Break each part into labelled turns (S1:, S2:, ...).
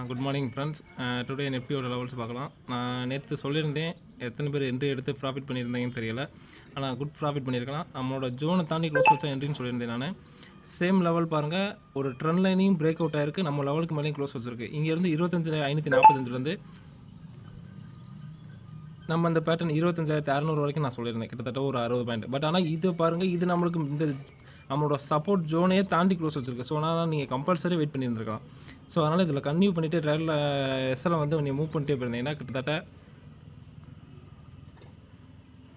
S1: Good morning friends. Today நெஃப்டியோட levels பார்க்கலாம். நான் நேற்று சொல்லியிருந்தேன், எத்தனை பேர் என்ட்ரி எடுத்து ப்ராஃபிட் பண்ணியிருந்தீங்கன்னு தெரியல. ஆனால் குட் ப்ராஃபிட் பண்ணியிருக்கலாம். நம்மளோட ஜோனை தாண்டி க்ளோஸ் வச்சா என்ட்ரின்னு சொல்லியிருந்தேன் நான். சேம் லெவல் பாருங்கள், ஒரு ட்ரெண்ட் லைனையும் பிரேக் அவுட் ஆயிருக்கு, நம்ம லெவலுக்கு மேலேயும் க்ளோஸ் வச்சிருக்கு. இங்கேருந்து 25,545 நம்ம அந்த பேட்டர்ன் 25,600 வரைக்கும் நான் சொல்லியிருந்தேன், கிட்டத்தட்ட ஒரு 60 பாயிண்ட். பட் ஆனால் இது பாருங்கள், இது நம்மளுக்கு இந்த நம்மளோட சப்போர்ட் ஜோனையே தாண்டி க்ளோஸ் வச்சிருக்கு. ஸோ அதனால் நீங்கள் கம்பல்சரி வெயிட் பண்ணியிருந்துருக்கலாம். ஸோ அதனால் இதில் கன்டினியூ பண்ணிவிட்டு ட்ரையலில் எஸ்எல்லை வந்து நீங்கள் மூவ் பண்ணிட்டே போயிருந்தீங்கன்னா கிட்டத்தட்ட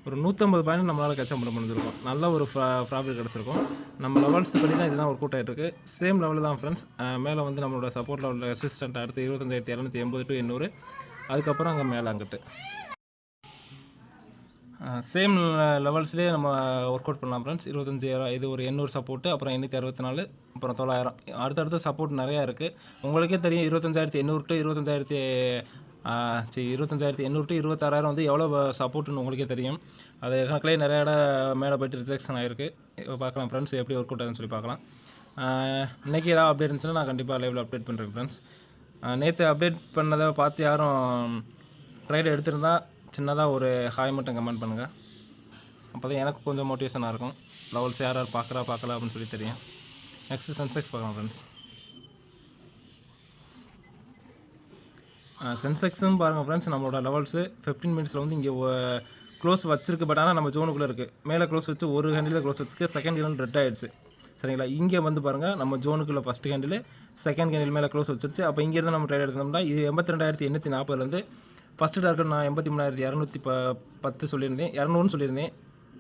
S1: ஒரு 150 பாயிண்ட் நம்மளால் கேட்சப் பண்ண முடிஞ்சிருக்கும். நல்ல ஒரு ப்ராஃபிட் கிடச்சிருக்கும். நம்ம லெவல்ஸ் படி தான் இதுதான் ஒர்க் அவுட் ஆகிட்டு சேம் லெவலில் தான் ஃப்ரெண்ட்ஸ். மேலே வந்து நம்மளோட சப்போர்ட் லெவலில் ரெசிஸ்டன்ட் அடுத்து 25,280 to 800. அதுக்கப்புறம் அங்கே மேலே அங்கிட்டு சேம் லெவல்ஸ்லேயே நம்ம ஒர்க் அவுட் பண்ணலாம் ஃப்ரெண்ட்ஸ். 25,000 இது ஒரு 800 சப்போர்ட்டு, அப்புறம் 864, அப்புறம் 900. அடுத்தடுத்த சப்போர்ட் நிறையா இருக்குது. உங்களுக்கே தெரியும் 25,800 to 25,800 to 26,000 வந்து எவ்வளோ சப்போர்ட்டுன்னு உங்களுக்கே தெரியும். அது கணக்கிலே நிறைய இடம் மேலே போய்ட்டு ரிஜெக்ஷன் ஆகிருக்கு. இப்போ பார்க்கலாம் ஃப்ரெண்ட்ஸ் எப்படி ஒர்க் அவுட் ஆகுதுன்னு சொல்லி பார்க்கலாம். இன்றைக்கி ஏதாவது அப்டேட் இருந்துச்சுன்னா நான் கண்டிப்பாக லைவில் அப்டேட் பண்ணுறேன் ஃப்ரெண்ட்ஸ். நேற்று அப்டேட் பண்ணதை பார்த்து யாரும் ட்ரைட் எடுத்திருந்தா சின்னதாக ஒரு ஹாய் மட்டும் கமெண்ட் பண்ணுங்கள். அப்போ தான் எனக்கு கொஞ்சம் மோட்டிவேஷனாக இருக்கும். லெவல்ஸ் யார் யார் பார்க்கல அப்படின்னு சொல்லி தெரியும். நெக்ஸ்ட்டு சென்செக்ஸ் பார்க்கலாம் ஃப்ரெண்ட்ஸ். சென்செக்ஸும் பாருங்கள் ஃப்ரெண்ட்ஸ், நம்மளோட லெவல்ஸு 15 மினிட்ஸில் வந்து இங்கே க்ளோஸ் வச்சிருக்கு. பட் ஆனால் நம்ம ஜோனுக்குள்ளே இருக்குது. மேலே க்ளோஸ் வச்சு ஒரு ஹேண்டில் க்ளோஸ் வச்சுருக்கு. செகண்ட் ஹேண்டில் ரெட் ஆகிடுச்சு. சரிங்களா? இங்கே வந்து பாருங்கள், நம்ம ஜோனுக்குள்ளே ஃபஸ்ட் ஹேண்டில் செகண்ட் ஹேண்டில் மேலே க்ளோஸ் வச்சிருச்சு. அப்போ இங்கேருந்து நம்ம ட்ரேட் எடுத்தோம்னா இது 82,840 ஃபஸ்ட்டு டார்கெட் நான் 83,210 சொல்லியிருந்தேன், 200ன்னு சொல்லியிருந்தேன்.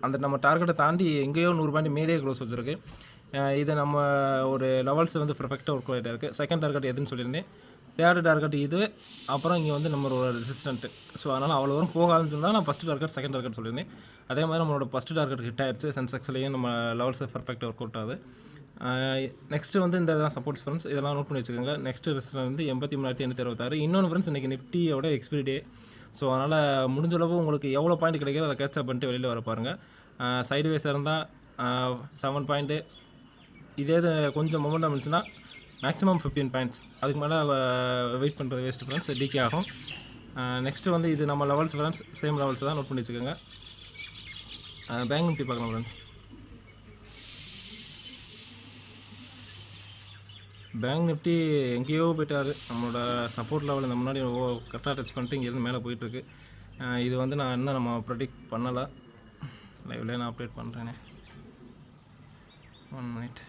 S1: அந்த நம்ம டார்கெட்டை தாண்டி எங்கேயோ 100 பாயிண்ட் மேலேயே க்ளோஸ் வச்சுருக்கு. இதை நம்ம ஒரு லெவல்ஸ் வந்து பர்ஃபெக்டாக ஒர்க் ஆகிட்டு இருக்குது. செகண்ட் டார்கெட் எதுன்னு சொல்லியிருந்தேன், தேர்டு டார்கெட் இது, அப்புறம் இங்கே வந்து நம்ம ஒரு ரெசிஸ்டன்ட்டு. ஸோ அதனால் அவ்வளோ வரும் போகாதுன்னு சொன்னால் நான் ஃபஸ்ட்டு டார்கெட் செகண்ட் டார்கெட் சொல்லியிருந்தேன். அதே மாதிரி நம்மளோட ஃபஸ்ட்டு டார்கெட் ஹிட் ஆயிடுச்சு. சென்செக்ஸ்லேயும் நம்ம லெவல்ஸ் பர்ஃபெக்டாக ஒர்க் அவுட் ஆகுது. நெக்ஸ்ட்டு வந்து இந்த தான் சப்போர்ட்ஸ் ஃப்ரெண்ட்ஸ், இதெல்லாம் நோட் பண்ணி வச்சுக்கோங்க. நெக்ஸ்ட்டு ரெசிஸ்டன்ட் வந்து 83,866. இன்னொன்று ஃப்ரெண்ட்ஸ், இன்றைக்கி நிஃப்டியோட எக்ஸ்பிரி டே. ஸோ அதனால் முடிஞ்சளவு உங்களுக்கு எவ்வளோ பாயிண்ட் கிடைக்கிதோ அதை கேட்சப் பண்ணிட்டு வெளியில் வர பாருங்கள். சைடுவேஸாக இருந்தால் 7 பாயிண்ட்டு, இதே இது கொஞ்சம் மொமெண்டம் இருந்துச்சுன்னா மேக்ஸிமம் 15 பாயிண்ட்ஸ். அதுக்கு மேலே வெயிட் பண்ணுறது வேஸ்ட்டு ஃப்ரெண்ட்ஸ், டிகே ஆகும். நெக்ஸ்ட்டு வந்து இது நம்ம லெவல்ஸ் ஃப்ரெண்ட்ஸ், சேம் லெவல்ஸ் தான் நோட் பண்ணி வச்சுக்கோங்க. பேங்க் நிஃப்டி பார்க்கலாம் ஃப்ரெண்ட்ஸ். பேங்க் நிஃப்டி எங்கேயோ போயிட்டார். நம்மளோட சப்போர்ட் லெவல் இந்த முன்னாடி கரெக்டாக டச் பண்ணிட்டு இங்கேருந்து மேலே போயிட்டுருக்கு. இது வந்து நான் இன்னும் நம்ம ப்ரெடிக்ட் பண்ணலை. லைவ்லேயே நான் அப்டேட் பண்ணுறேனே. 1 மினிட்.